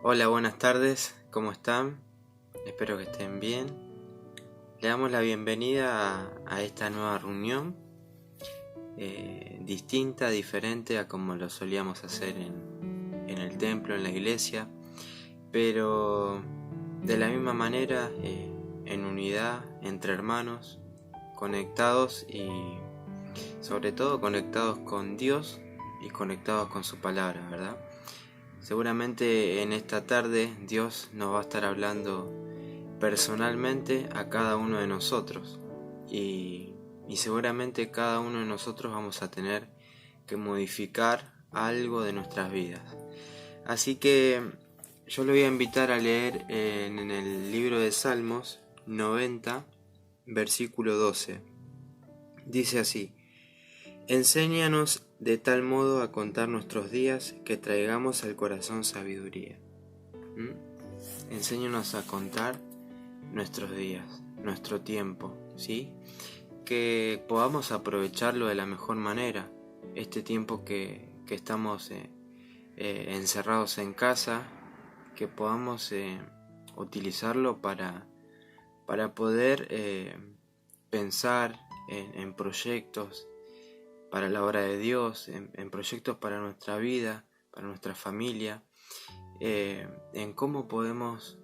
Hola, buenas tardes, ¿cómo están? Espero que estén bien. Le damos la bienvenida a esta nueva reunión, distinta, diferente a como lo solíamos hacer en el templo, en la iglesia, pero de la misma manera, en unidad, entre hermanos, conectados y sobre todo conectados con Dios y conectados con su palabra, ¿verdad? Seguramente en esta tarde Dios nos va a estar hablando personalmente a cada uno de nosotros y seguramente cada uno de nosotros vamos a tener que modificar algo de nuestras vidas. Así que yo le voy a invitar a leer en el libro de Salmos 90, versículo 12. Dice así: Enséñanos de tal modo a contar nuestros días que traigamos al corazón sabiduría. Enséñanos a contar nuestros días, nuestro tiempo, ¿sí? Que podamos aprovecharlo de la mejor manera, este tiempo que estamos encerrados en casa, que podamos utilizarlo para poder pensar en proyectos para la obra de Dios, en proyectos para nuestra vida, para nuestra familia, en cómo podemos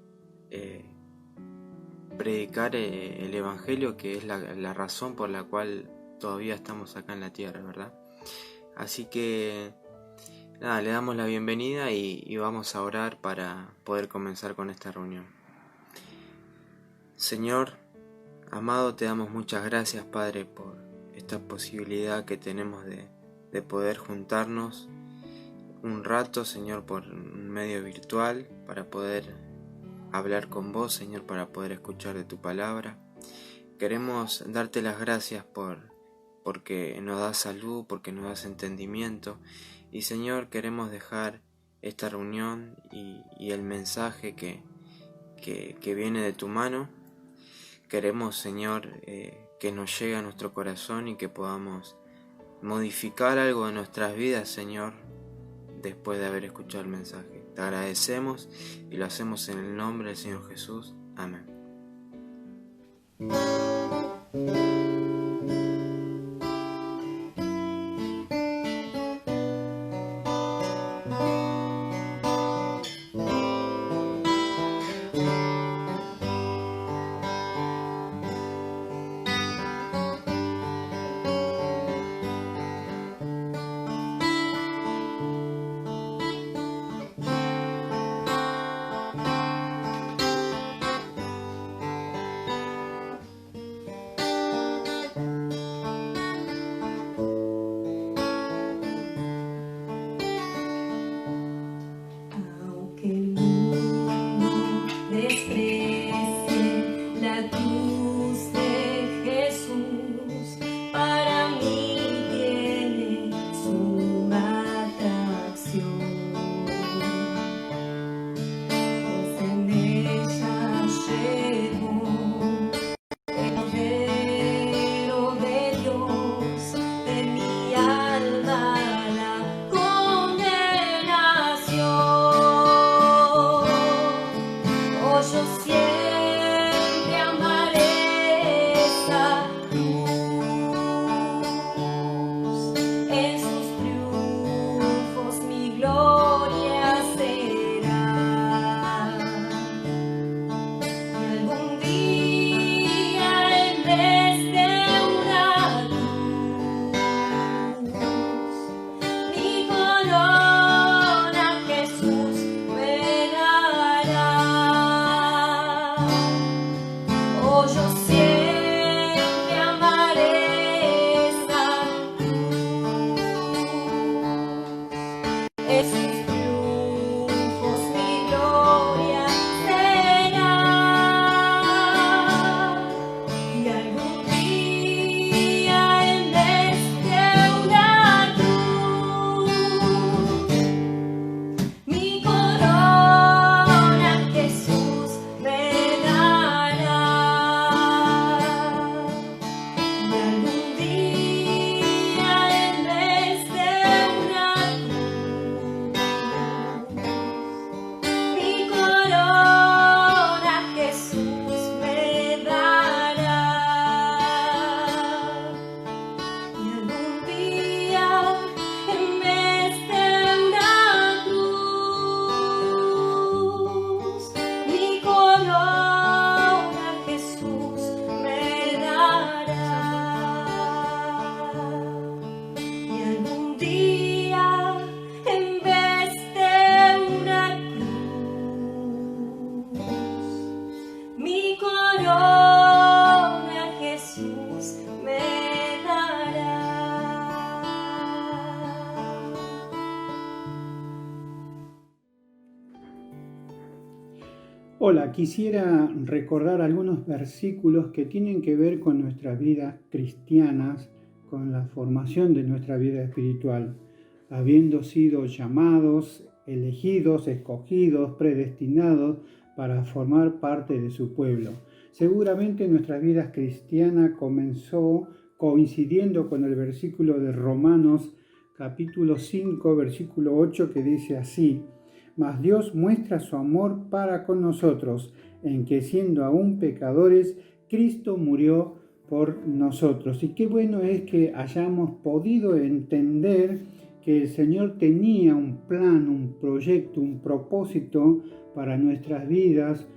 predicar el Evangelio, que es la razón por la cual todavía estamos acá en la tierra, ¿verdad? Así que nada, le damos la bienvenida y vamos a orar para poder comenzar con esta reunión. Señor, amado, te damos muchas gracias, Padre, por esta posibilidad que tenemos de poder juntarnos un rato, Señor, por un medio virtual para poder hablar con vos, Señor, para poder escuchar de tu palabra. Queremos darte las gracias porque nos das salud, porque nos das entendimiento. Y Señor, queremos dejar esta reunión y el mensaje que viene de tu mano. Queremos, Señor, que nos llegue a nuestro corazón y que podamos modificar algo de nuestras vidas, Señor, después de haber escuchado el mensaje. Te agradecemos y lo hacemos en el nombre del Señor Jesús. Amén. Hola, quisiera recordar algunos versículos que tienen que ver con nuestras vidas cristianas, con la formación de nuestra vida espiritual, habiendo sido llamados, elegidos, escogidos, predestinados para formar parte de su pueblo. Seguramente nuestra vida cristiana comenzó coincidiendo con el versículo de Romanos capítulo 5, versículo 8, que dice así: mas Dios muestra su amor para con nosotros, en que siendo aún pecadores, Cristo murió por nosotros. Y qué bueno es que hayamos podido entender que el Señor tenía un plan, un proyecto, un propósito para nuestras vidas,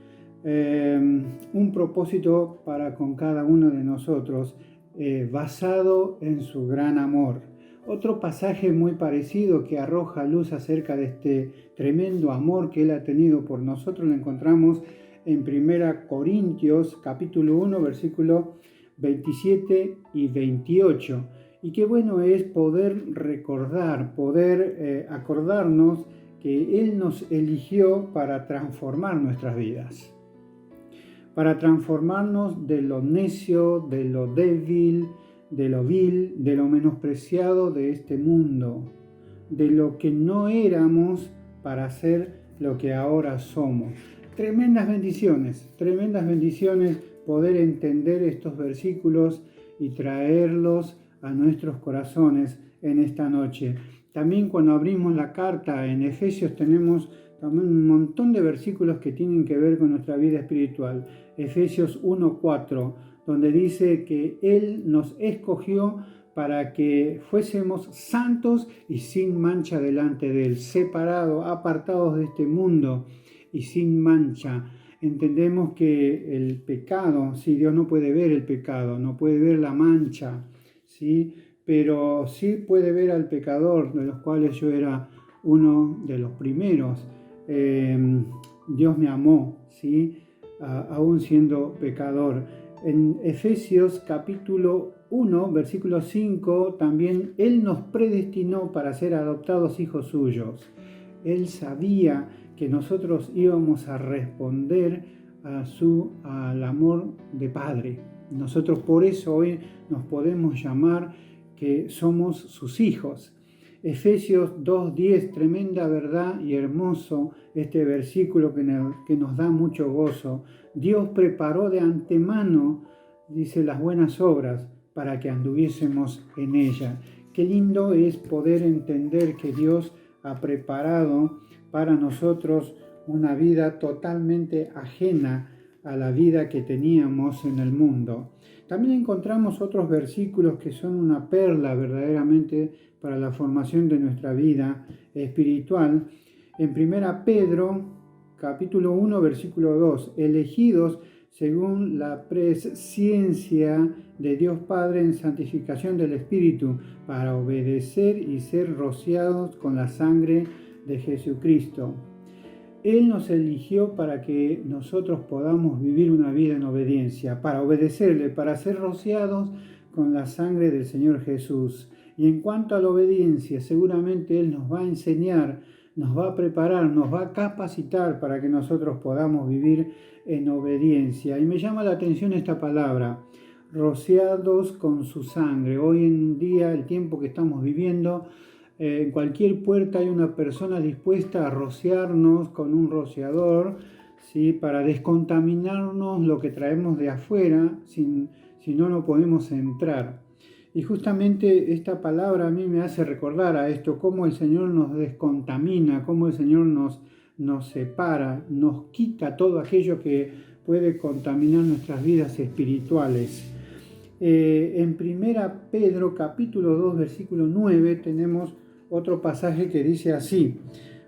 un propósito para con cada uno de nosotros, basado en su gran amor. Otro pasaje muy parecido que arroja luz acerca de este tremendo amor que Él ha tenido por nosotros lo encontramos en 1 Corintios capítulo 1 versículo 27 y 28. Y qué bueno es poder recordar, poder acordarnos que Él nos eligió para transformar nuestras vidas, para transformarnos de lo necio, de lo débil, de lo vil, de lo menospreciado de este mundo, de lo que no éramos para ser lo que ahora somos. Tremendas bendiciones poder entender estos versículos y traerlos a nuestros corazones en esta noche. También cuando abrimos la carta en Efesios tenemos también un montón de versículos que tienen que ver con nuestra vida espiritual. Efesios 1:4, donde dice que Él nos escogió para que fuésemos santos y sin mancha delante de Él, separados, apartados de este mundo y sin mancha. Entendemos que el pecado, sí, Dios no puede ver el pecado, no puede ver la mancha, ¿sí? Pero sí puede ver al pecador, de los cuales yo era uno de los primeros. Dios me amó, ¿sí? Aún siendo pecador. En Efesios capítulo 1, versículo 5, también Él nos predestinó para ser adoptados hijos suyos. Él sabía que nosotros íbamos a responder al amor de Padre. Nosotros por eso hoy nos podemos llamar que somos sus hijos. Efesios 2:10, tremenda verdad y hermoso este versículo que nos da mucho gozo. Dios preparó de antemano, dice, las buenas obras para que anduviésemos en ellas. Qué lindo es poder entender que Dios ha preparado para nosotros una vida totalmente ajena a la vida que teníamos en el mundo. También encontramos otros versículos que son una perla verdaderamente para la formación de nuestra vida espiritual. En 1 Pedro, capítulo 1, versículo 2, elegidos según la presciencia de Dios Padre en santificación del Espíritu, para obedecer y ser rociados con la sangre de Jesucristo. Él nos eligió para que nosotros podamos vivir una vida en obediencia, para obedecerle, para ser rociados con la sangre del Señor Jesús. Y en cuanto a la obediencia, seguramente Él nos va a enseñar, nos va a preparar, nos va a capacitar para que nosotros podamos vivir en obediencia. Y me llama la atención esta palabra, rociados con su sangre. Hoy en día, el tiempo que estamos viviendo, en cualquier puerta hay una persona dispuesta a rociarnos con un rociador, ¿sí? Para descontaminarnos lo que traemos de afuera, si no podemos entrar. Y justamente esta palabra a mí me hace recordar a esto, cómo el Señor nos descontamina, cómo el Señor nos separa, nos quita todo aquello que puede contaminar nuestras vidas espirituales. En 1 Pedro capítulo 2 versículo 9 tenemos otro pasaje que dice así: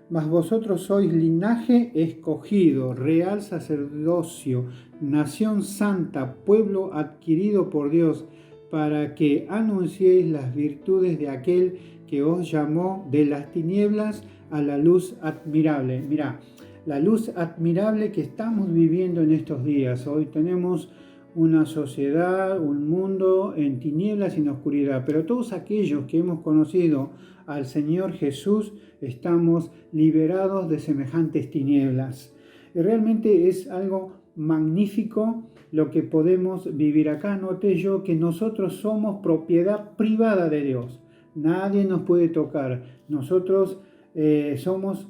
mas vosotros sois linaje escogido, real sacerdocio, nación santa, pueblo adquirido por Dios, para que anunciéis las virtudes de aquel que os llamó de las tinieblas a la luz admirable. Mirá, la luz admirable que estamos viviendo en estos días. Hoy tenemos una sociedad, un mundo en tinieblas y en oscuridad, pero todos aquellos que hemos conocido al Señor Jesús estamos liberados de semejantes tinieblas. Y realmente es algo magnífico lo que podemos vivir acá. Noté yo que nosotros somos propiedad privada de Dios. Nadie nos puede tocar. Nosotros somos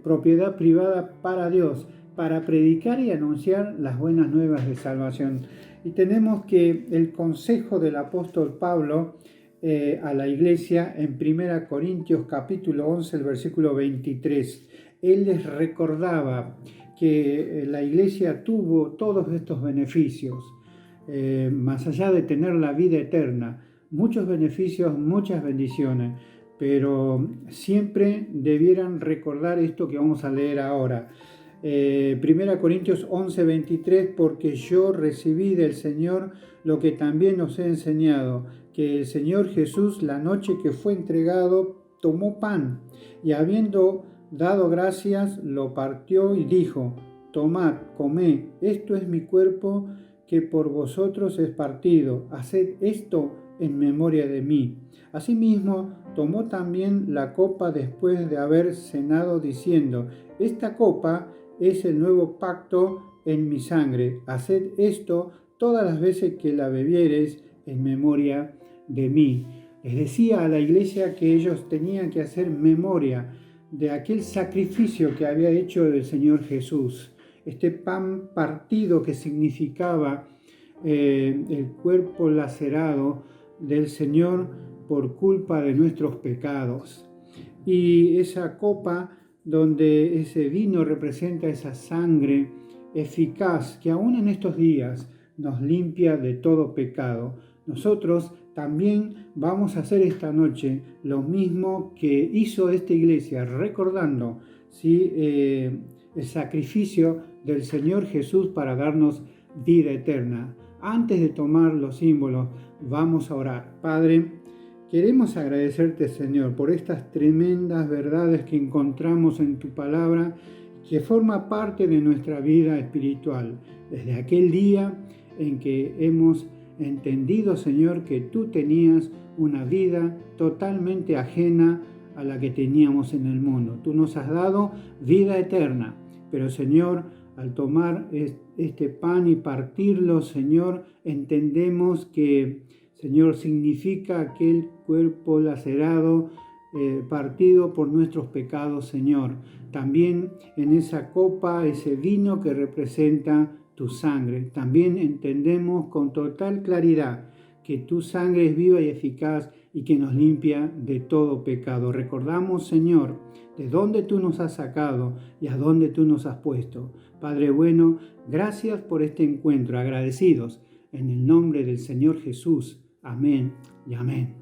propiedad privada para Dios, para predicar y anunciar las buenas nuevas de salvación. Y tenemos que el consejo del apóstol Pablo a la iglesia en 1 Corintios capítulo 11, el versículo 23. Él les recordaba que la iglesia tuvo todos estos beneficios, más allá de tener la vida eterna, muchos beneficios, muchas bendiciones, pero siempre debieran recordar esto que vamos a leer ahora. 1 Corintios 11, 23, porque yo recibí del Señor lo que también os he enseñado, que el Señor Jesús, la noche que fue entregado, tomó pan y habiendo dado gracias, lo partió y dijo: tomad, comed, esto es mi cuerpo que por vosotros es partido, haced esto en memoria de mí. Asimismo, tomó también la copa después de haber cenado, diciendo: esta copa es el nuevo pacto en mi sangre, haced esto todas las veces que la bebiereis en memoria de mí. Les decía a la iglesia que ellos tenían que hacer memoria de aquel sacrificio que había hecho el Señor Jesús, este pan partido que significaba el cuerpo lacerado del Señor por culpa de nuestros pecados, y esa copa donde ese vino representa esa sangre eficaz que aún en estos días nos limpia de todo pecado. Nosotros también vamos a hacer esta noche lo mismo que hizo esta iglesia, recordando ¿sí? El sacrificio del Señor Jesús para darnos vida eterna. Antes de tomar los símbolos, vamos a orar. Padre, queremos agradecerte, Señor, por estas tremendas verdades que encontramos en tu palabra, que forma parte de nuestra vida espiritual. Desde aquel día en que hemos entendido, Señor, que tú tenías una vida totalmente ajena a la que teníamos en el mundo. Tú nos has dado vida eterna, pero, Señor, al tomar este pan y partirlo, Señor, entendemos que, Señor, significa aquel cuerpo lacerado, partido por nuestros pecados, Señor. También en esa copa, ese vino que representa tu sangre. También entendemos con total claridad que tu sangre es viva y eficaz y que nos limpia de todo pecado. Recordamos, Señor, de dónde tú nos has sacado y a dónde tú nos has puesto. Padre bueno, gracias por este encuentro, agradecidos en el nombre del Señor Jesús. Amén y amén.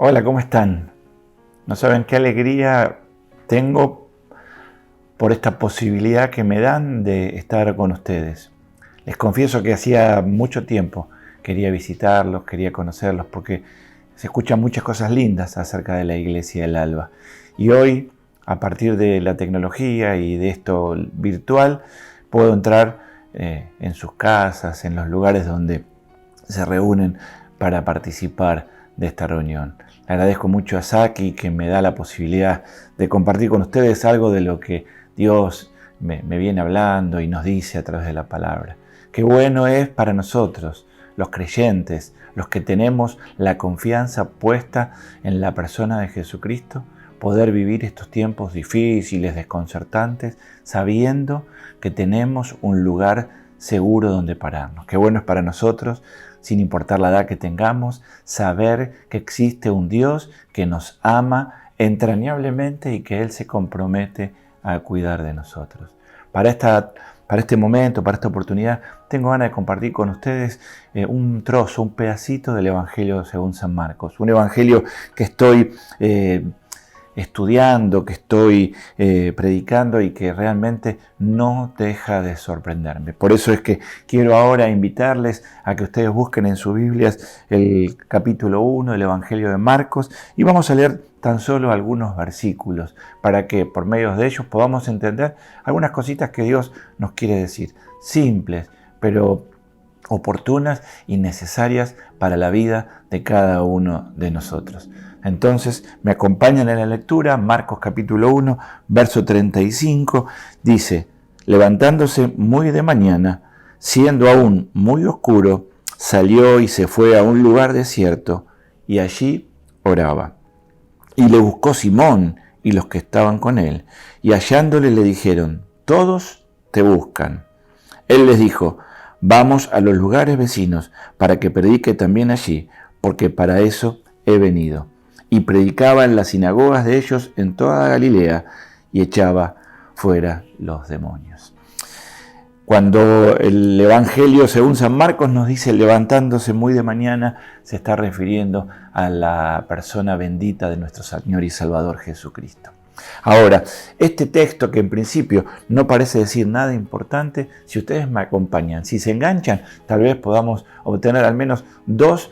Hola, ¿cómo están? No saben qué alegría tengo por esta posibilidad que me dan de estar con ustedes. Les confieso que hacía mucho tiempo quería visitarlos, quería conocerlos, porque se escuchan muchas cosas lindas acerca de la Iglesia del Alba. Y hoy, a partir de la tecnología y de esto virtual, puedo entrar en sus casas, en los lugares donde se reúnen para participar de esta reunión. Le agradezco mucho a Saki que me da la posibilidad de compartir con ustedes algo de lo que Dios me viene hablando y nos dice a través de la palabra. Qué bueno es para nosotros, los creyentes, los que tenemos la confianza puesta en la persona de Jesucristo, poder vivir estos tiempos difíciles, desconcertantes, sabiendo que tenemos un lugar seguro donde pararnos. Qué bueno es para nosotros, sin importar la edad que tengamos, saber que existe un Dios que nos ama entrañablemente y que Él se compromete a cuidar de nosotros. Para este momento, para esta oportunidad, tengo ganas de compartir con ustedes un trozo, un pedacito del Evangelio según San Marcos. Un Evangelio que estoy estudiando, que estoy predicando y que realmente no deja de sorprenderme. Por eso es que quiero ahora invitarles a que ustedes busquen en sus Biblias el capítulo 1 del Evangelio de Marcos y vamos a leer tan solo algunos versículos para que por medio de ellos podamos entender algunas cositas que Dios nos quiere decir. Simples, pero oportunas y necesarias para la vida de cada uno de nosotros. Entonces, me acompañan en la lectura, Marcos capítulo 1, verso 35, dice: levantándose muy de mañana, siendo aún muy oscuro, salió y se fue a un lugar desierto, y allí oraba. Y le buscó Simón y los que estaban con él, y hallándole le dijeron: todos te buscan. Él les dijo: vamos a los lugares vecinos, para que predique también allí, porque para eso he venido. Y predicaba en las sinagogas de ellos en toda Galilea, y echaba fuera los demonios. Cuando el Evangelio según San Marcos nos dice levantándose muy de mañana, se está refiriendo a la persona bendita de nuestro Señor y Salvador Jesucristo. Ahora, este texto que en principio no parece decir nada importante, si ustedes me acompañan, si se enganchan, tal vez podamos obtener al menos dos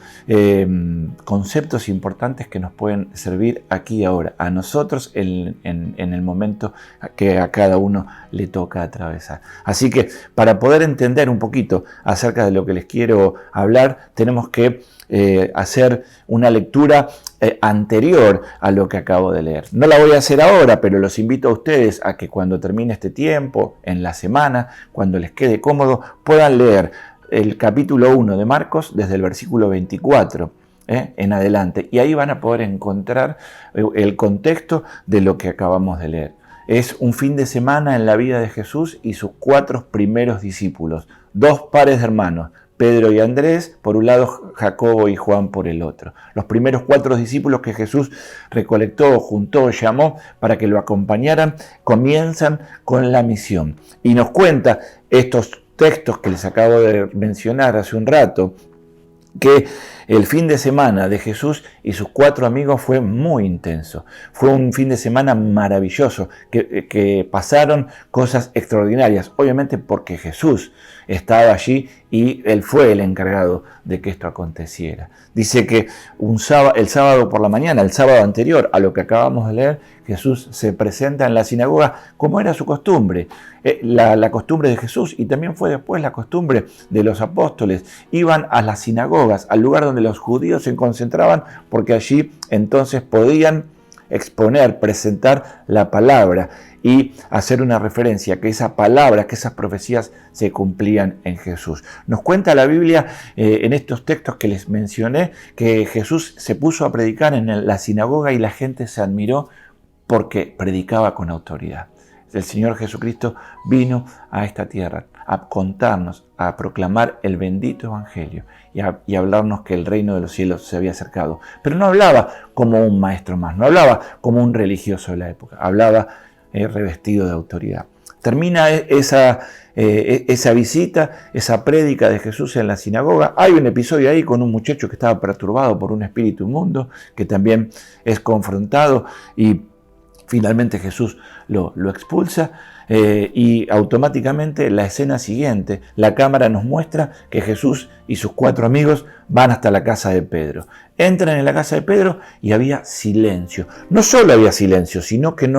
conceptos importantes que nos pueden servir aquí y ahora, a nosotros en el momento que a cada uno le toca atravesar. Así que para poder entender un poquito acerca de lo que les quiero hablar, tenemos que hacer una lectura anterior a lo que acabo de leer. No la voy a hacer ahora, pero los invito a ustedes a que cuando termine este tiempo, en la semana, cuando les quede cómodo, puedan leer el capítulo 1 de Marcos desde el versículo 24 en adelante. Y ahí van a poder encontrar el contexto de lo que acabamos de leer. Es un fin de semana en la vida de Jesús y sus 4 primeros discípulos, 2 pares de hermanos, Pedro y Andrés, por un lado Jacobo y Juan por el otro. Los primeros 4 discípulos que Jesús recolectó, juntó, llamó para que lo acompañaran, comienzan con la misión. Y nos cuenta estos textos que les acabo de mencionar hace un rato, que el fin de semana de Jesús y sus 4 amigos fue muy intenso. Fue un fin de semana maravilloso, que pasaron cosas extraordinarias, obviamente porque Jesús estaba allí y Él fue el encargado de que esto aconteciera. Dice que el sábado por la mañana, el sábado anterior a lo que acabamos de leer, Jesús se presenta en la sinagoga como era su costumbre, la costumbre de Jesús, y también fue después la costumbre de los apóstoles. Iban a las sinagogas, al lugar donde los judíos se concentraban, porque allí entonces podían exponer, presentar la palabra y hacer una referencia, que esa palabra, que esas profecías se cumplían en Jesús. Nos cuenta la Biblia en estos textos que les mencioné, que Jesús se puso a predicar en la sinagoga y la gente se admiró porque predicaba con autoridad. El Señor Jesucristo vino a esta tierra a contarnos, a proclamar el bendito Evangelio y a hablarnos que el reino de los cielos se había acercado. Pero no hablaba como un maestro más, no hablaba como un religioso de la época, hablaba revestido de autoridad. Termina esa visita, esa prédica de Jesús en la sinagoga. Hay un episodio ahí con un muchacho que estaba perturbado por un espíritu inmundo, que también es confrontado y finalmente Jesús lo expulsa. Y automáticamente la escena siguiente, la cámara nos muestra que Jesús y sus 4 amigos van hasta la casa de Pedro. Entran en la casa de Pedro y había silencio. No solo había silencio, sino que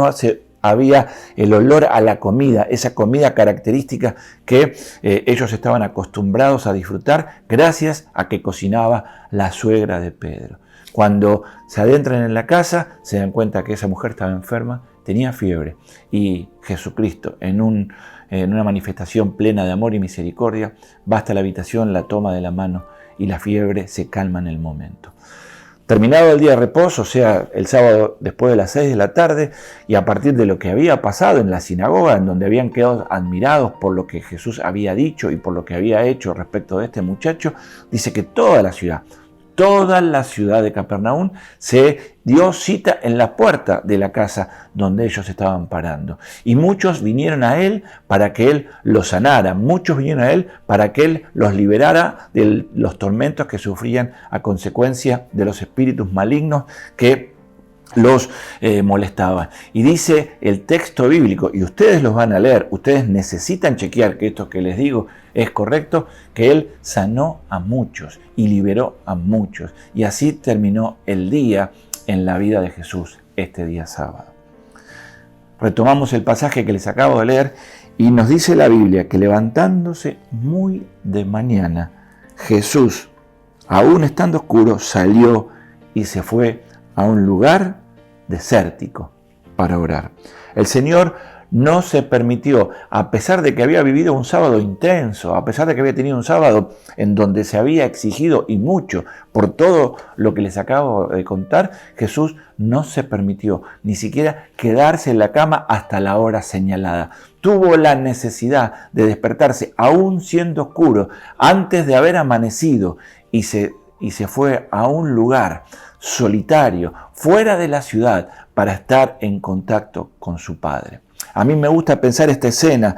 había el olor a la comida, esa comida característica que ellos estaban acostumbrados a disfrutar gracias a que cocinaba la suegra de Pedro. Cuando se adentran en la casa, se dan cuenta que esa mujer estaba enferma, tenía fiebre, y Jesucristo, en una manifestación plena de amor y misericordia, va hasta la habitación, la toma de la mano y la fiebre se calma en el momento. Terminado el día de reposo, o sea, el sábado después de las 6 de la tarde, y a partir de lo que había pasado en la sinagoga, en donde habían quedado admirados por lo que Jesús había dicho y por lo que había hecho respecto de este muchacho, dice que toda la ciudad de Capernaum se dio cita en la puerta de la casa donde ellos estaban parando. Y muchos vinieron a él para que él los sanara, muchos vinieron a él para que él los liberara de los tormentos que sufrían a consecuencia de los espíritus malignos que los molestaban. Y dice el texto bíblico, y ustedes los van a leer, ustedes necesitan chequear que esto que les digo es correcto, que él sanó a muchos y liberó a muchos. Y así terminó el día en la vida de Jesús, este día sábado. Retomamos el pasaje que les acabo de leer y nos dice la Biblia que levantándose muy de mañana, Jesús, aún estando oscuro, salió y se fue a un lugar desértico para orar. El Señor no se permitió, a pesar de que había vivido un sábado intenso, a pesar de que había tenido un sábado en donde se había exigido y mucho por todo lo que les acabo de contar, Jesús no se permitió ni siquiera quedarse en la cama hasta la hora señalada. Tuvo la necesidad de despertarse aún siendo oscuro, antes de haber amanecido, y se fue a un lugar solitario, fuera de la ciudad, para estar en contacto con su Padre. A mí me gusta pensar esta escena.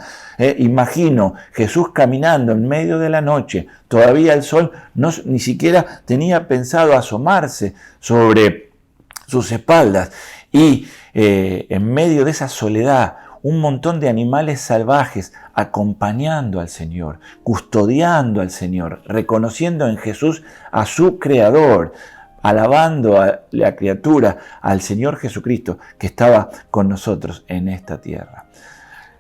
Imagino Jesús caminando en medio de la noche. Todavía el sol ni siquiera tenía pensado asomarse sobre sus espaldas. Y en medio de esa soledad, un montón de animales salvajes acompañando al Señor, custodiando al Señor, reconociendo en Jesús a su Creador, alabando a la criatura, al Señor Jesucristo que estaba con nosotros en esta tierra.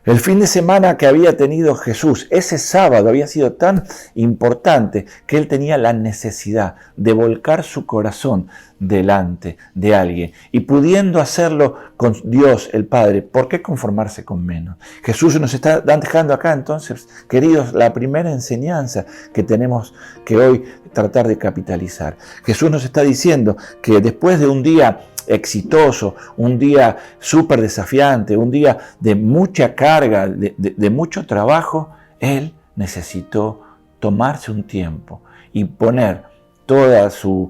El fin de semana que había tenido Jesús, ese sábado, había sido tan importante que él tenía la necesidad de volcar su corazón delante de alguien. Y pudiendo hacerlo con Dios el Padre, ¿por qué conformarse con menos? Jesús nos está dejando acá entonces, queridos, la primera enseñanza que tenemos que hoy tratar de capitalizar. Jesús nos está diciendo que después de un día exitoso, un día súper desafiante, un día de mucha carga, de mucho trabajo, él necesitó tomarse un tiempo y poner todas sus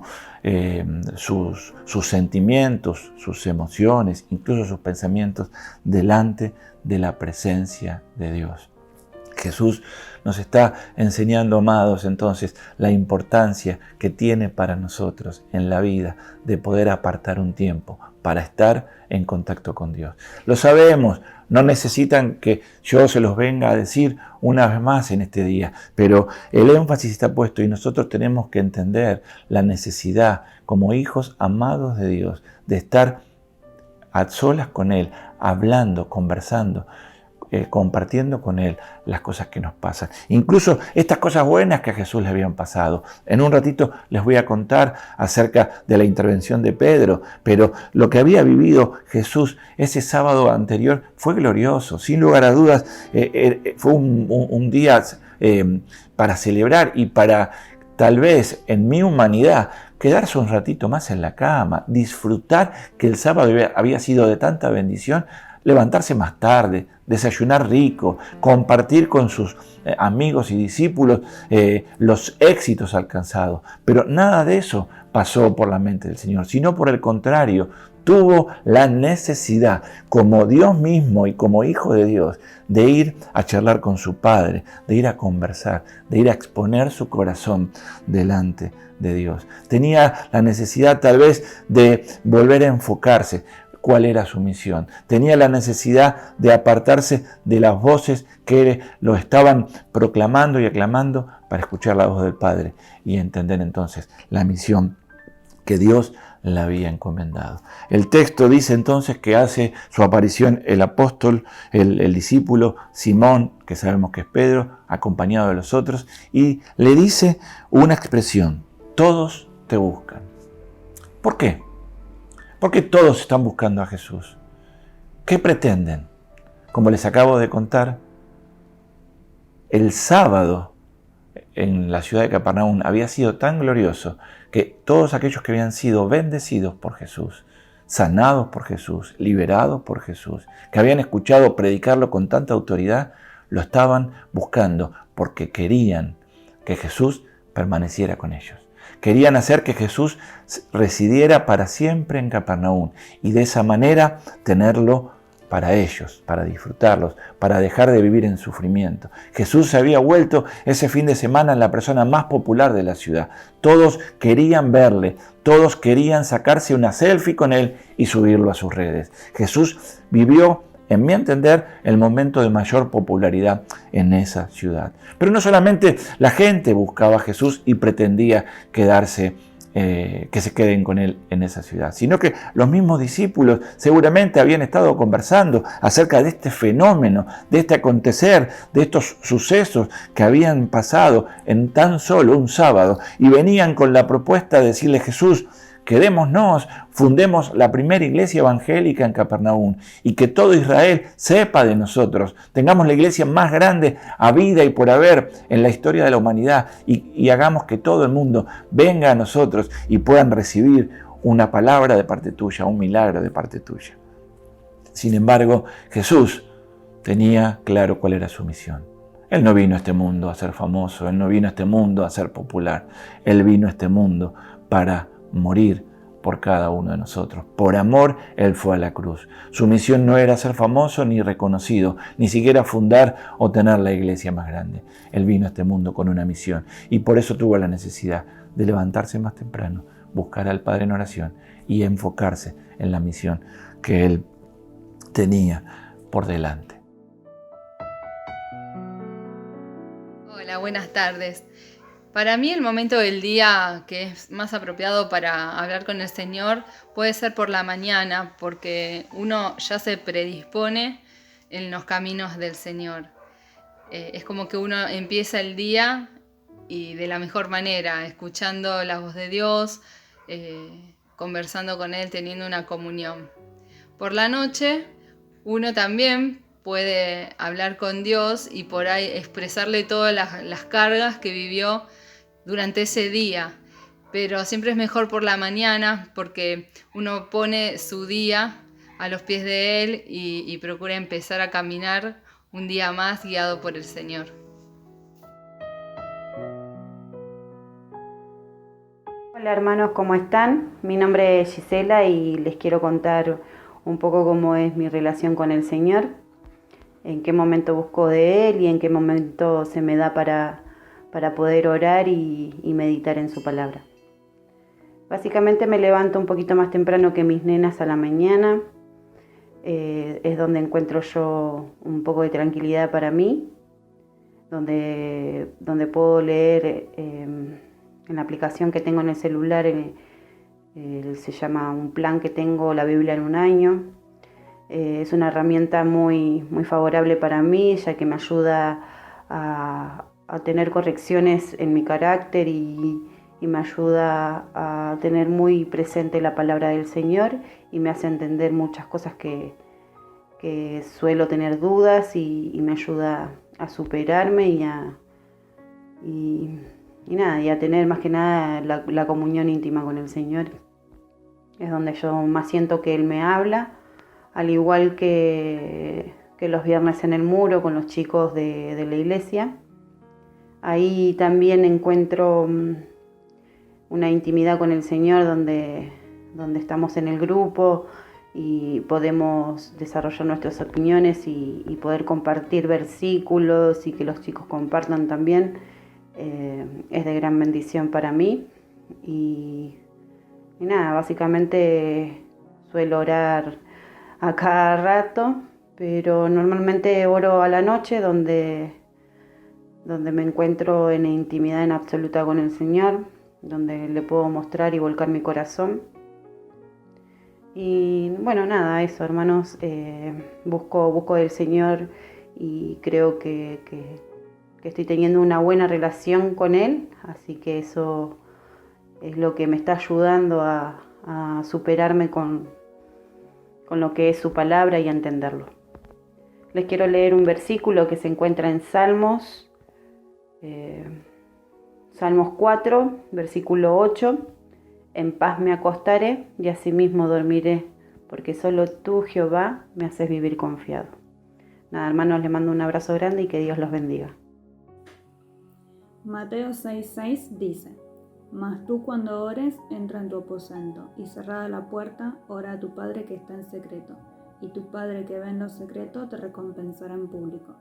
sentimientos, sus emociones, incluso sus pensamientos delante de la presencia de Dios. Jesús nos está enseñando, amados, entonces, la importancia que tiene para nosotros en la vida de poder apartar un tiempo para estar en contacto con Dios. Lo sabemos, no necesitan que yo se los venga a decir una vez más en este día, pero el énfasis está puesto y nosotros tenemos que entender la necesidad, como hijos amados de Dios, de estar a solas con Él, hablando, conversando, compartiendo con Él las cosas que nos pasan. Incluso estas cosas buenas que a Jesús le habían pasado. En un ratito les voy a contar acerca de la intervención de Pedro, pero lo que había vivido Jesús ese sábado anterior fue glorioso. Sin lugar a dudas, fue un día para celebrar y para, tal vez en mi humanidad, quedarse un ratito más en la cama, disfrutar que el sábado había sido de tanta bendición, levantarse más tarde, desayunar rico, compartir con sus amigos y discípulos los éxitos alcanzados. Pero nada de eso pasó por la mente del Señor, sino por el contrario, tuvo la necesidad, como Dios mismo y como hijo de Dios, de ir a charlar con su Padre, de ir a conversar, de ir a exponer su corazón delante de Dios. Tenía la necesidad tal vez de volver a enfocarse cuál era su misión. Tenía la necesidad de apartarse de las voces que lo estaban proclamando y aclamando para escuchar la voz del Padre y entender entonces la misión que Dios le había encomendado. El texto dice entonces que hace su aparición el apóstol, el discípulo Simón, que sabemos que es Pedro, acompañado de los otros, y le dice una expresión: todos te buscan. ¿Por qué? Porque todos están buscando a Jesús. ¿Qué pretenden? Como les acabo de contar, el sábado en la ciudad de Capernaum había sido tan glorioso que todos aquellos que habían sido bendecidos por Jesús, sanados por Jesús, liberados por Jesús, que habían escuchado predicarlo con tanta autoridad, lo estaban buscando porque querían que Jesús permaneciera con ellos. Querían hacer que Jesús residiera para siempre en Capernaum y de esa manera tenerlo para ellos, para disfrutarlos, para dejar de vivir en sufrimiento. Jesús se había vuelto ese fin de semana en la persona más popular de la ciudad. Todos querían verle, todos querían sacarse una selfie con él y subirlo a sus redes. Jesús vivió, en mi entender, el momento de mayor popularidad en esa ciudad. Pero no solamente la gente buscaba a Jesús y pretendía quedarse, que se queden con él en esa ciudad, sino que los mismos discípulos seguramente habían estado conversando acerca de este fenómeno, de este acontecer, de estos sucesos que habían pasado en tan solo un sábado, y venían con la propuesta de decirle: Jesús, quedémonos, fundemos la primera iglesia evangélica en Capernaum y que todo Israel sepa de nosotros. Tengamos la iglesia más grande habida y por haber en la historia de la humanidad y hagamos que todo el mundo venga a nosotros y puedan recibir una palabra de parte tuya, un milagro de parte tuya. Sin embargo, Jesús tenía claro cuál era su misión. Él no vino a este mundo a ser famoso, Él no vino a este mundo a ser popular. Él vino a este mundo para morir por cada uno de nosotros. Por amor, Él fue a la cruz. Su misión no era ser famoso ni reconocido, ni siquiera fundar o tener la iglesia más grande. Él vino a este mundo con una misión y por eso tuvo la necesidad de levantarse más temprano, buscar al Padre en oración y enfocarse en la misión que Él tenía por delante. Hola, buenas tardes. Para mí el momento del día que es más apropiado para hablar con el Señor puede ser por la mañana, porque uno ya se predispone en los caminos del Señor. Es como que uno empieza el día y de la mejor manera, escuchando la voz de Dios, conversando con Él, teniendo una comunión. Por la noche uno también puede hablar con Dios y por ahí expresarle todas las cargas que vivió durante ese día, pero siempre es mejor por la mañana porque uno pone su día a los pies de Él y procura empezar a caminar un día más guiado por el Señor. Hola hermanos, ¿cómo están? Mi nombre es Gisela y les quiero contar un poco cómo es mi relación con el Señor, en qué momento busco de Él y en qué momento se me da para poder orar y meditar en su palabra. Básicamente me levanto un poquito más temprano que mis nenas a la mañana. Es donde encuentro yo un poco de tranquilidad para mí, donde puedo leer en la aplicación que tengo en el celular, se llama un plan que tengo, la Biblia en un año. Es una herramienta muy, muy favorable para mí, ya que me ayuda a tener correcciones en mi carácter y me ayuda a tener muy presente la palabra del Señor y me hace entender muchas cosas que suelo tener dudas y me ayuda a superarme y a tener más que nada la comunión íntima con el Señor. Es donde yo más siento que Él me habla, al igual que los viernes en el muro con los chicos de la iglesia. Ahí también encuentro una intimidad con el Señor donde donde estamos en el grupo y podemos desarrollar nuestras opiniones y poder compartir versículos y que los chicos compartan también, es de gran bendición para mí. Y nada, básicamente suelo orar a cada rato, pero normalmente oro a la noche donde me encuentro en intimidad en absoluta con el Señor, donde le puedo mostrar y volcar mi corazón. Y bueno, nada, eso, hermanos, busco del Señor y creo que estoy teniendo una buena relación con Él, así que eso es lo que me está ayudando a superarme con lo que es su palabra y a entenderlo. Les quiero leer un versículo que se encuentra en Salmos 4, versículo 8. En paz me acostaré y asimismo dormiré, porque solo tú, Jehová, me haces vivir confiado. Nada, hermanos, les mando un abrazo grande y que Dios los bendiga. Mateo 6:6 dice: Mas tú cuando ores, entra en tu aposento, y cerrada la puerta, ora a tu Padre que está en secreto, y tu Padre que ve en lo secreto te recompensará en público.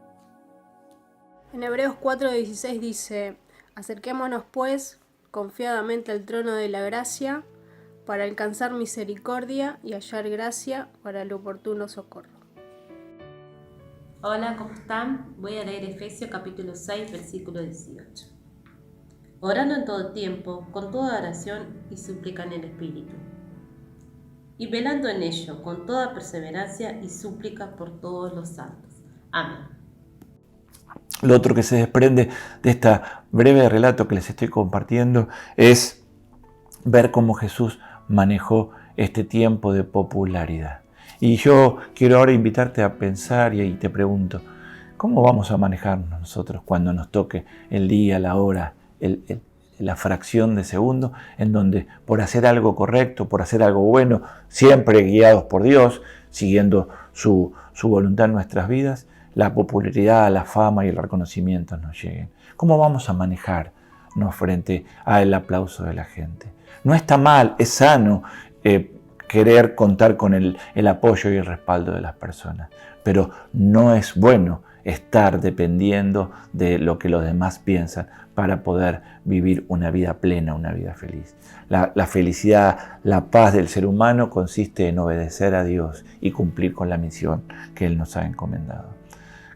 En Hebreos 4:16 dice: Acerquémonos pues confiadamente al trono de la gracia, para alcanzar misericordia y hallar gracia para el oportuno socorro. Hola, ¿cómo están? Voy a leer Efesios capítulo 6, versículo 18. Orando en todo tiempo, con toda oración y súplica en el Espíritu, y velando en ello, con toda perseverancia y súplica por todos los santos. Amén. Lo otro que se desprende de este breve relato que les estoy compartiendo es ver cómo Jesús manejó este tiempo de popularidad. Y yo quiero ahora invitarte a pensar y te pregunto, ¿cómo vamos a manejarnos nosotros cuando nos toque el día, la hora, la fracción de segundo, en donde por hacer algo correcto, por hacer algo bueno, siempre guiados por Dios, siguiendo su voluntad en nuestras vidas, la popularidad, la fama y el reconocimiento nos lleguen? ¿Cómo vamos a manejarnos frente al aplauso de la gente? No está mal, es sano querer contar con el apoyo y el respaldo de las personas, pero no es bueno estar dependiendo de lo que los demás piensan para poder vivir una vida plena, una vida feliz. La felicidad, la paz del ser humano consiste en obedecer a Dios y cumplir con la misión que Él nos ha encomendado.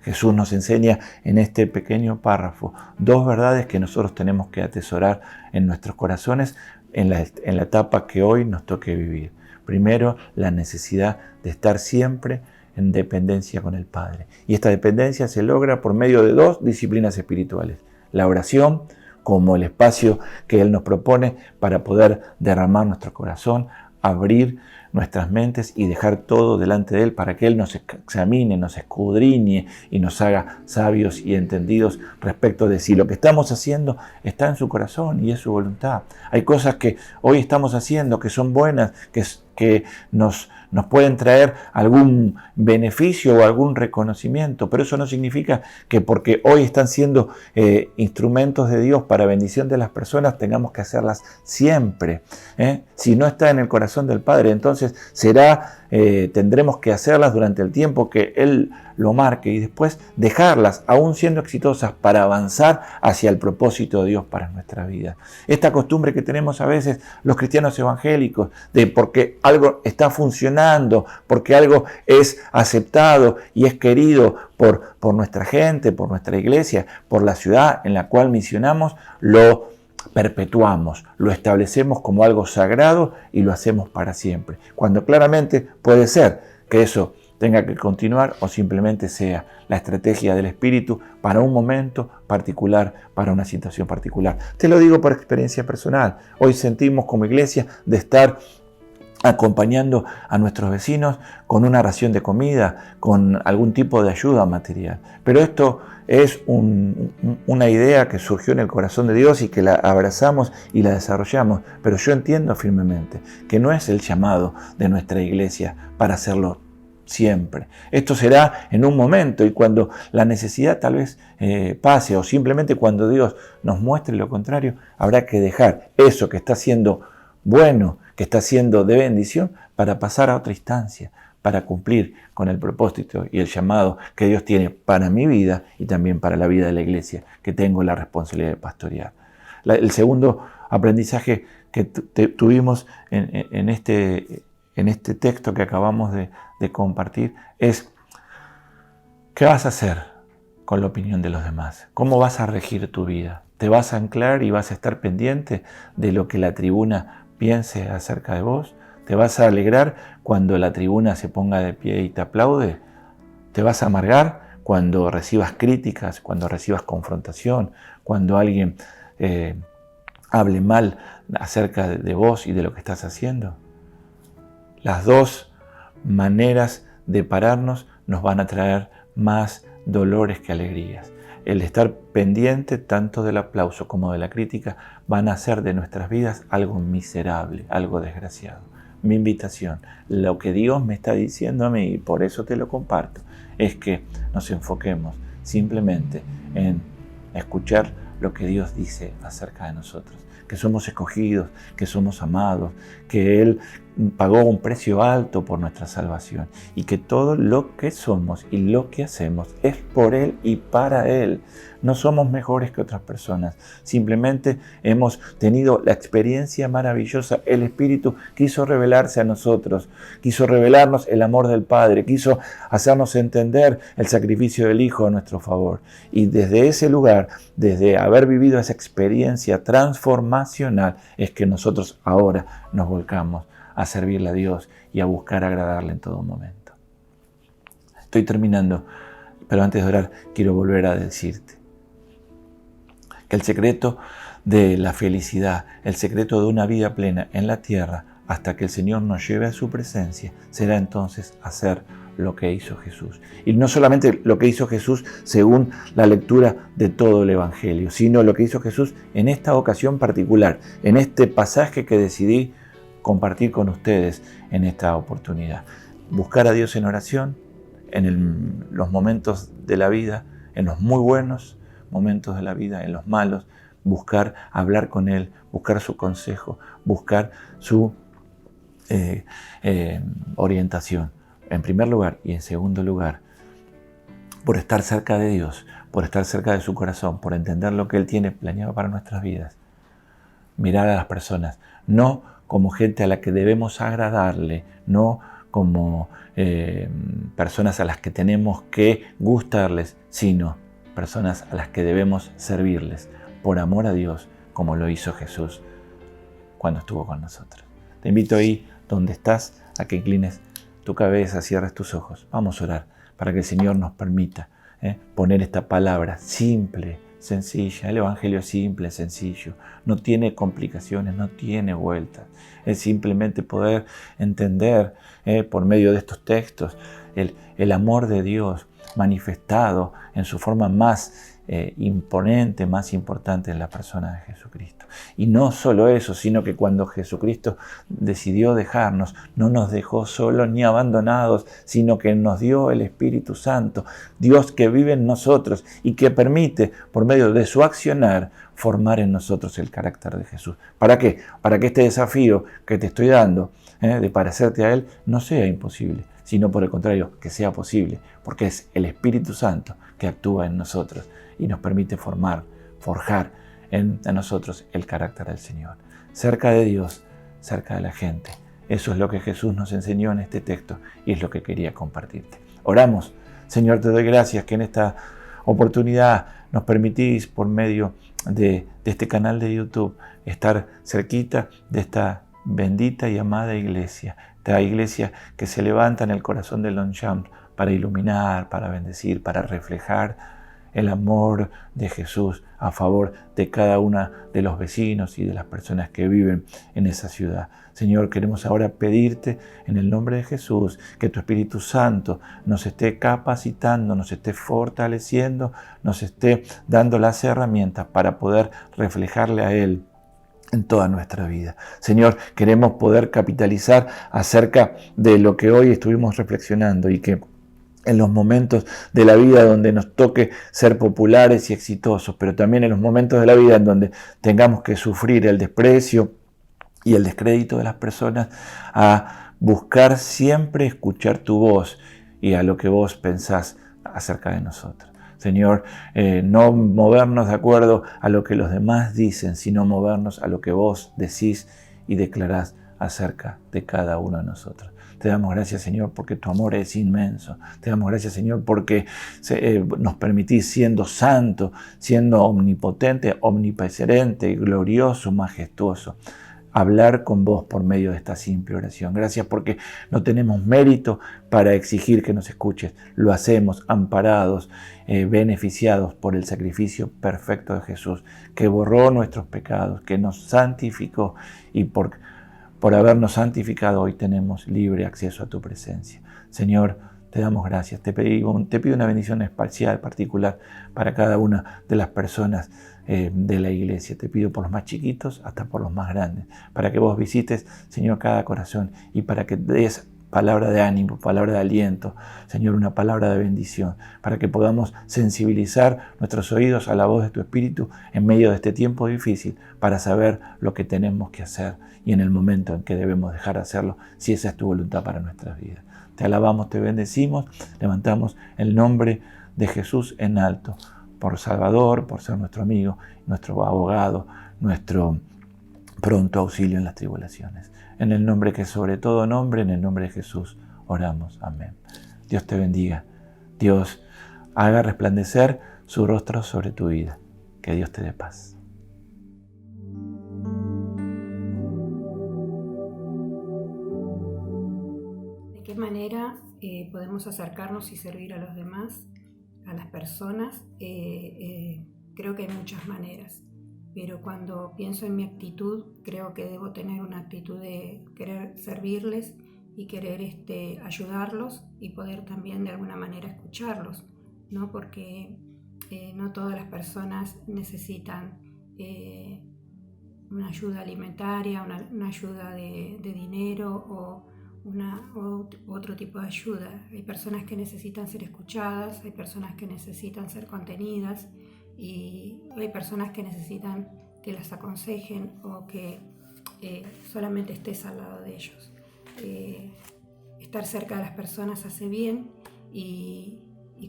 Jesús nos enseña en este pequeño párrafo dos verdades que nosotros tenemos que atesorar en nuestros corazones en la etapa que hoy nos toque vivir. Primero, la necesidad de estar siempre en dependencia con el Padre. Y esta dependencia se logra por medio de dos disciplinas espirituales. La oración, como el espacio que Él nos propone para poder derramar nuestro corazón, abrir nuestras mentes y dejar todo delante de Él para que Él nos examine, nos escudriñe y nos haga sabios y entendidos respecto de si lo que estamos haciendo está en su corazón y es su voluntad. Hay cosas que hoy estamos haciendo que son buenas, que nos pueden traer algún beneficio o algún reconocimiento, pero eso no significa que porque hoy están siendo instrumentos de Dios para bendición de las personas tengamos que hacerlas siempre. Si no está en el corazón del Padre, entonces tendremos que hacerlas durante el tiempo que Él lo marque y después dejarlas, aún siendo exitosas, para avanzar hacia el propósito de Dios para nuestra vida. Esta costumbre que tenemos a veces los cristianos evangélicos, de porque algo está funcionando, porque algo es aceptado y es querido por nuestra gente, por nuestra iglesia, por la ciudad en la cual misionamos, lo perpetuamos, lo establecemos como algo sagrado y lo hacemos para siempre, cuando claramente puede ser que eso tenga que continuar o simplemente sea la estrategia del Espíritu para un momento particular, para una situación particular. Te lo digo por experiencia personal. Hoy sentimos como iglesia de estar acompañando a nuestros vecinos con una ración de comida, con algún tipo de ayuda material. Pero esto es una idea que surgió en el corazón de Dios y que la abrazamos y la desarrollamos. Pero yo entiendo firmemente que no es el llamado de nuestra iglesia para hacerlo siempre. Esto será en un momento y cuando la necesidad tal vez pase, o simplemente cuando Dios nos muestre lo contrario, habrá que dejar eso que está siendo bueno que está siendo de bendición para pasar a otra instancia, para cumplir con el propósito y el llamado que Dios tiene para mi vida y también para la vida de la iglesia, que tengo la responsabilidad de pastorear. El segundo aprendizaje que tuvimos en este texto que acabamos de compartir es: ¿qué vas a hacer con la opinión de los demás? ¿Cómo vas a regir tu vida? ¿Te vas a anclar y vas a estar pendiente de lo que la tribuna piense acerca de vos? ¿Te vas a alegrar cuando la tribuna se ponga de pie y te aplaude? ¿Te vas a amargar cuando recibas críticas, cuando recibas confrontación, cuando alguien hable mal acerca de vos y de lo que estás haciendo? Las dos maneras de pararnos nos van a traer más dolores que alegrías. El estar pendiente tanto del aplauso como de la crítica van a hacer de nuestras vidas algo miserable, algo desgraciado. Mi invitación, lo que Dios me está diciendo a mí, y por eso te lo comparto, es que nos enfoquemos simplemente en escuchar lo que Dios dice acerca de nosotros, que somos escogidos, que somos amados, que Él pagó un precio alto por nuestra salvación y que todo lo que somos y lo que hacemos es por Él y para Él. No somos mejores que otras personas, simplemente hemos tenido la experiencia maravillosa. El Espíritu quiso revelarse a nosotros, quiso revelarnos el amor del Padre, quiso hacernos entender el sacrificio del Hijo a nuestro favor. Y desde ese lugar, desde haber vivido esa experiencia transformacional, es que nosotros ahora nos volcamos a servirle a Dios y a buscar agradarle en todo momento. Estoy terminando, pero antes de orar quiero volver a decirte que el secreto de la felicidad, el secreto de una vida plena en la tierra, hasta que el Señor nos lleve a su presencia, será entonces hacer lo que hizo Jesús. Y no solamente lo que hizo Jesús según la lectura de todo el Evangelio, sino lo que hizo Jesús en esta ocasión particular, en este pasaje que decidí compartir con ustedes en esta oportunidad. Buscar a Dios en oración, en los momentos de la vida, en los muy buenos momentos de la vida, en los malos, buscar hablar con Él, buscar su consejo, buscar su orientación, en primer lugar, y en segundo lugar, por estar cerca de Dios, por estar cerca de su corazón, por entender lo que Él tiene planeado para nuestras vidas. Mirar a las personas, no como gente a la que debemos agradarle, no como personas a las que tenemos que gustarles, sino personas a las que debemos servirles por amor a Dios, como lo hizo Jesús cuando estuvo con nosotros. Te invito ahí donde estás a que inclines tu cabeza, cierres tus ojos. Vamos a orar para que el Señor nos permita poner esta palabra simple, sencilla. El Evangelio es simple, sencillo. No tiene complicaciones, no tiene vueltas. Es simplemente poder entender por medio de estos textos el amor de Dios manifestado en su forma más imponente, más importante en la persona de Jesucristo. Y no solo eso, sino que cuando Jesucristo decidió dejarnos, no nos dejó solos ni abandonados, sino que nos dio el Espíritu Santo, Dios que vive en nosotros y que permite, por medio de su accionar, formar en nosotros el carácter de Jesús. ¿Para qué? Para que este desafío que te estoy dando, de parecerte a Él, no sea imposible, sino por el contrario, que sea posible, porque es el Espíritu Santo que actúa en nosotros y nos permite forjar en nosotros el carácter del Señor. Cerca de Dios, cerca de la gente. Eso es lo que Jesús nos enseñó en este texto y es lo que quería compartirte. Oramos. Señor, te doy gracias que en esta oportunidad nos permitís, por medio de este canal de YouTube, estar cerquita de esta bendita y amada iglesia. Esta iglesia que se levanta en el corazón de Longchamp para iluminar, para bendecir, para reflejar el amor de Jesús a favor de cada uno de los vecinos y de las personas que viven en esa ciudad. Señor, queremos ahora pedirte en el nombre de Jesús que tu Espíritu Santo nos esté capacitando, nos esté fortaleciendo, nos esté dando las herramientas para poder reflejarle a Él en toda nuestra vida. Señor, queremos poder capitalizar acerca de lo que hoy estuvimos reflexionando y que en los momentos de la vida donde nos toque ser populares y exitosos, pero también en los momentos de la vida en donde tengamos que sufrir el desprecio y el descrédito de las personas, a buscar siempre escuchar tu voz y a lo que vos pensás acerca de nosotros. Señor, no movernos de acuerdo a lo que los demás dicen, sino movernos a lo que vos decís y declarás acerca de cada uno de nosotros. Te damos gracias, Señor, porque tu amor es inmenso. Te damos gracias, Señor, porque nos permitís, siendo santo, siendo omnipotente, omnipresente, glorioso, majestuoso, hablar con vos por medio de esta simple oración. Gracias porque no tenemos mérito para exigir que nos escuches. Lo hacemos amparados, beneficiados por el sacrificio perfecto de Jesús, que borró nuestros pecados, que nos santificó, y por habernos santificado hoy tenemos libre acceso a tu presencia. Señor, te damos gracias. Te pido una bendición especial, particular, para cada una de las personas de la iglesia. Te pido por los más chiquitos hasta por los más grandes, para que vos visites, Señor, cada corazón y para que des palabra de ánimo, palabra de aliento, Señor, una palabra de bendición, para que podamos sensibilizar nuestros oídos a la voz de tu Espíritu en medio de este tiempo difícil, para saber lo que tenemos que hacer y en el momento en que debemos dejar de hacerlo, si esa es tu voluntad para nuestras vidas. Te alabamos, te bendecimos, levantamos el nombre de Jesús en alto, por Salvador, por ser nuestro amigo, nuestro abogado, nuestro pronto auxilio en las tribulaciones. En el nombre que sobre todo nombre, en el nombre de Jesús, oramos. Amén. Dios te bendiga. Dios haga resplandecer su rostro sobre tu vida. Que Dios te dé paz. ¿De qué manera podemos acercarnos y servir a los demás, a las personas? Creo que hay muchas maneras. Pero cuando pienso en mi actitud, creo que debo tener una actitud de querer servirles y querer ayudarlos y poder también de alguna manera escucharlos, ¿no? Porque no todas las personas necesitan una ayuda alimentaria, una ayuda de dinero o otro tipo de ayuda. Hay personas que necesitan ser escuchadas, hay personas que necesitan ser contenidas, y hay personas que necesitan que las aconsejen o que solamente estés al lado de ellos. Estar cerca de las personas hace bien, y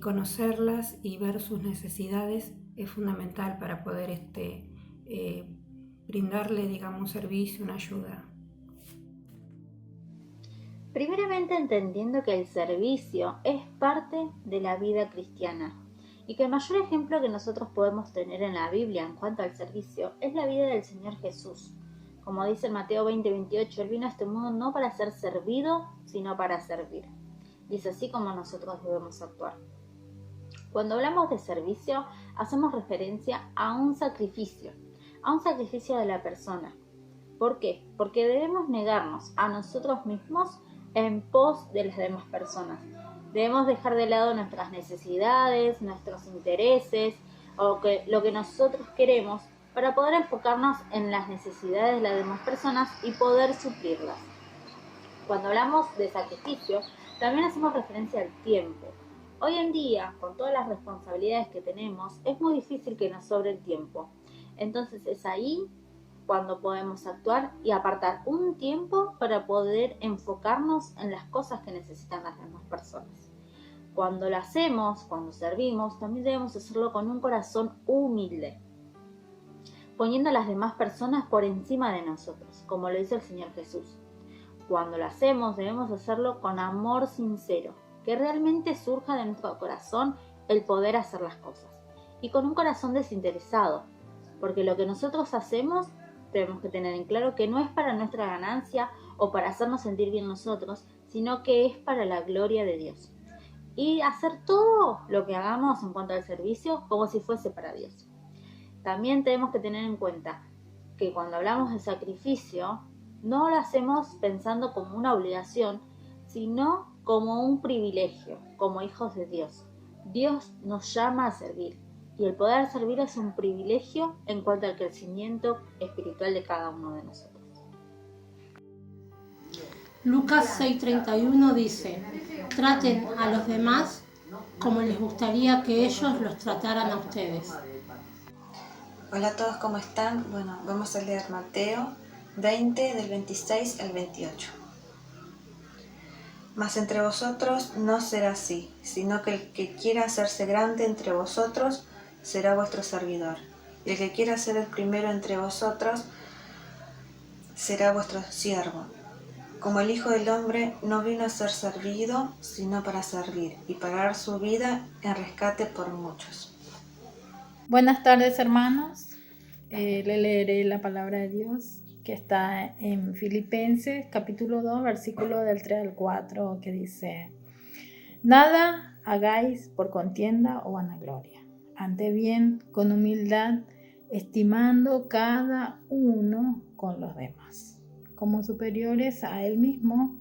conocerlas y ver sus necesidades es fundamental para poder brindarle, digamos, un servicio, una ayuda. Primeramente, entendiendo que el servicio es parte de la vida cristiana, y que el mayor ejemplo que nosotros podemos tener en la Biblia en cuanto al servicio es la vida del Señor Jesús. Como dice en Mateo 20:28, Él vino a este mundo no para ser servido, sino para servir. Y es así como nosotros debemos actuar. Cuando hablamos de servicio, hacemos referencia a un sacrificio de la persona. ¿Por qué? Porque debemos negarnos a nosotros mismos en pos de las demás personas. Debemos dejar de lado nuestras necesidades, nuestros intereses o lo que nosotros queremos para poder enfocarnos en las necesidades de las demás personas y poder suplirlas. Cuando hablamos de sacrificio, también hacemos referencia al tiempo. Hoy en día, con todas las responsabilidades que tenemos, es muy difícil que nos sobre el tiempo. Entonces es ahí cuando podemos actuar y apartar un tiempo para poder enfocarnos en las cosas que necesitan las demás personas. Cuando lo hacemos, cuando servimos, también debemos hacerlo con un corazón humilde, poniendo a las demás personas por encima de nosotros, como lo hizo el Señor Jesús. Cuando lo hacemos, debemos hacerlo con amor sincero, que realmente surja de nuestro corazón el poder hacer las cosas, y con un corazón desinteresado, porque lo que nosotros hacemos tenemos que tener en claro que no es para nuestra ganancia o para hacernos sentir bien nosotros, sino que es para la gloria de Dios. Y hacer todo lo que hagamos en cuanto al servicio como si fuese para Dios. También tenemos que tener en cuenta que cuando hablamos de sacrificio, no lo hacemos pensando como una obligación, sino como un privilegio, como hijos de Dios. Dios nos llama a servir. Y el poder servir es un privilegio en cuanto al crecimiento espiritual de cada uno de nosotros. Lucas 6:31 dice: traten a los demás como les gustaría que ellos los trataran a ustedes. Hola a todos, ¿cómo están? Bueno, vamos a leer Mateo 20 del 26 al 28. Mas entre vosotros no será así, sino que el que quiera hacerse grande entre vosotros será vuestro servidor, y el que quiera ser el primero entre vosotros será vuestro siervo. Como el Hijo del Hombre no vino a ser servido, sino para servir, y para dar su vida en rescate por muchos. Buenas tardes, hermanos. Le leeré la palabra de Dios que está en Filipenses capítulo 2, versículo del 3 al 4, que dice: Nada hagáis por contienda o vanagloria, antes bien con humildad, estimando cada uno con los demás como superiores a él mismo,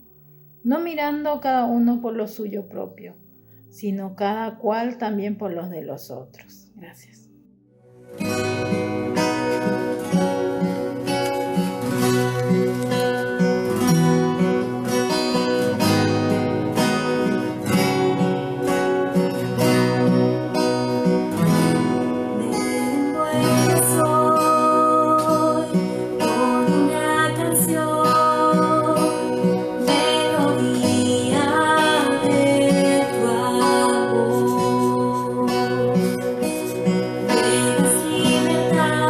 no mirando cada uno por lo suyo propio, sino cada cual también por los de los otros. Gracias. Libertad.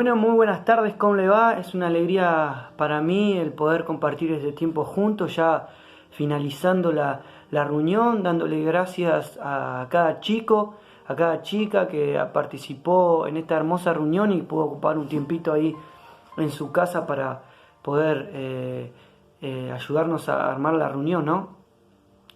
Bueno, muy buenas tardes, ¿cómo le va? Es una alegría para mí el poder compartir este tiempo juntos, ya finalizando la reunión, dándole gracias a cada chico, a cada chica que participó en esta hermosa reunión y pudo ocupar un tiempito ahí en su casa para poder ayudarnos a armar la reunión, ¿no?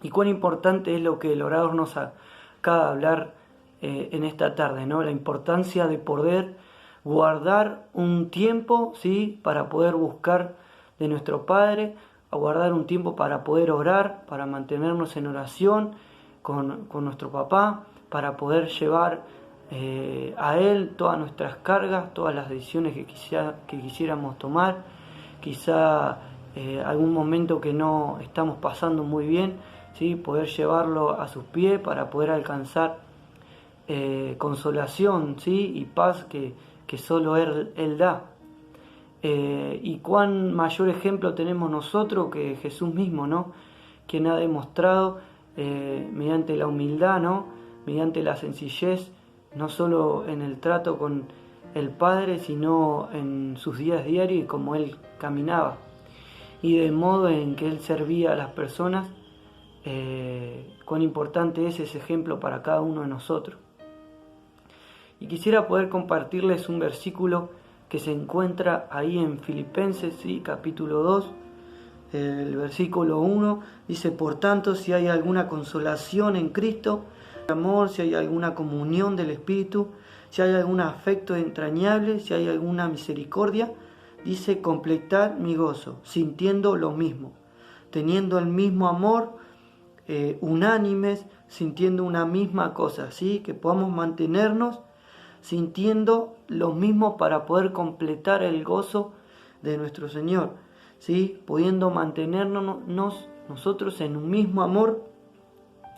Y cuán importante es lo que el orador nos acaba de hablar en esta tarde, ¿no? La importancia de poder guardar un tiempo, ¿sí?, para poder buscar de nuestro Padre, a guardar un tiempo para poder orar, para mantenernos en oración con nuestro papá, para poder llevar a Él todas nuestras cargas, todas las decisiones que quisiéramos tomar, quizá algún momento que no estamos pasando muy bien, ¿sí?, poder llevarlo a sus pies para poder alcanzar consolación, ¿sí?, y paz que solo Él da. Y cuán mayor ejemplo tenemos nosotros que Jesús mismo, ¿no?, quien ha demostrado mediante la humildad, ¿no?, mediante la sencillez, no solo en el trato con el Padre, sino en sus días diarios y como Él caminaba, y del modo en que Él servía a las personas. Cuán importante es ese ejemplo para cada uno de nosotros. Y quisiera poder compartirles un versículo que se encuentra ahí en Filipenses, ¿sí?, capítulo 2, el versículo 1, dice: por tanto, si hay alguna consolación en Cristo, amor, si hay alguna comunión del Espíritu, si hay algún afecto entrañable, si hay alguna misericordia, dice: completad mi gozo, sintiendo lo mismo, teniendo el mismo amor, unánimes, sintiendo una misma cosa, ¿sí?, que podamos mantenernos sintiendo lo mismo para poder completar el gozo de nuestro Señor, ¿sí?, pudiendo mantenernos nosotros en un mismo amor,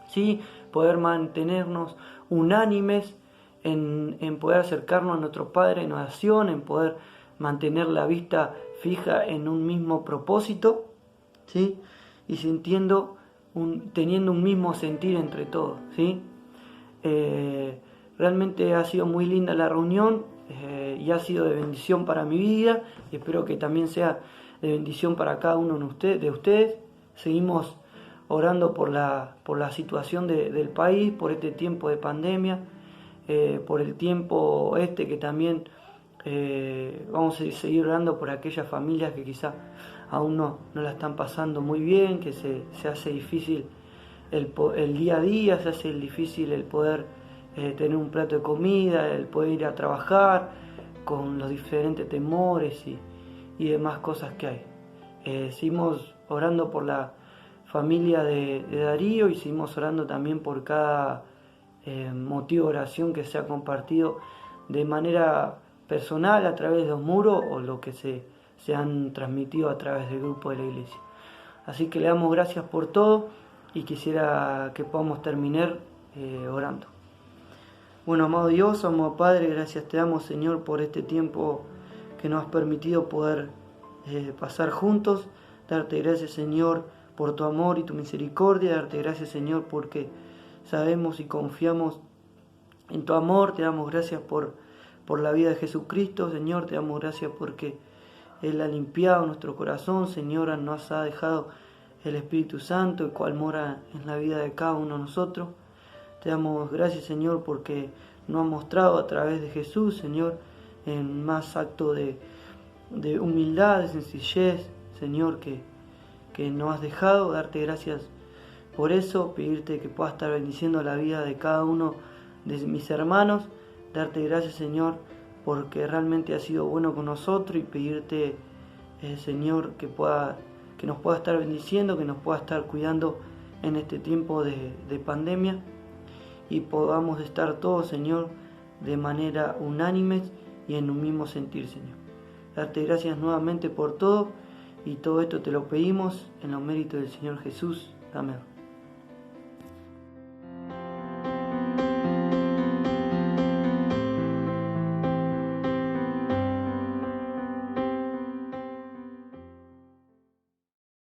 ¿sí?, poder mantenernos unánimes en poder acercarnos a nuestro Padre en oración, en poder mantener la vista fija en un mismo propósito, ¿sí?, y teniendo un mismo sentir entre todos, ¿sí? Realmente ha sido muy linda la reunión y ha sido de bendición para mi vida, y espero que también sea de bendición para cada uno de ustedes. Seguimos orando por la situación del país, por este tiempo de pandemia, por el tiempo que también vamos a seguir orando por aquellas familias que quizá aún no la están pasando muy bien, que se hace difícil el día a día, se hace difícil el poder tener un plato de comida, el poder ir a trabajar con los diferentes temores y demás cosas que hay. Seguimos orando por la familia de Darío y seguimos orando también por cada motivo de oración que se ha compartido de manera personal a través de los muros o lo que se han transmitido a través del grupo de la iglesia. Así que le damos gracias por todo y quisiera que podamos terminar orando. Bueno, amado Dios, amado Padre, gracias te damos, Señor, por este tiempo que nos has permitido poder pasar juntos. Darte gracias, Señor, por tu amor y tu misericordia. Darte gracias, Señor, porque sabemos y confiamos en tu amor. Te damos gracias por la vida de Jesucristo, Señor. Te damos gracias porque Él ha limpiado nuestro corazón, Señor. Nos ha dejado el Espíritu Santo, el cual mora en la vida de cada uno de nosotros. Te damos gracias, Señor, porque nos ha mostrado a través de Jesús, Señor, en más acto de humildad, de sencillez, Señor, que nos has dejado. Darte gracias por eso, pedirte que puedas estar bendiciendo la vida de cada uno de mis hermanos. Darte gracias, Señor, porque realmente has sido bueno con nosotros, y pedirte, Señor, que nos pueda estar bendiciendo, que nos pueda estar cuidando en este tiempo de pandemia, y podamos estar todos, Señor, de manera unánime y en un mismo sentir, Señor. Darte gracias nuevamente por todo, y todo esto te lo pedimos en los méritos del Señor Jesús. Amén.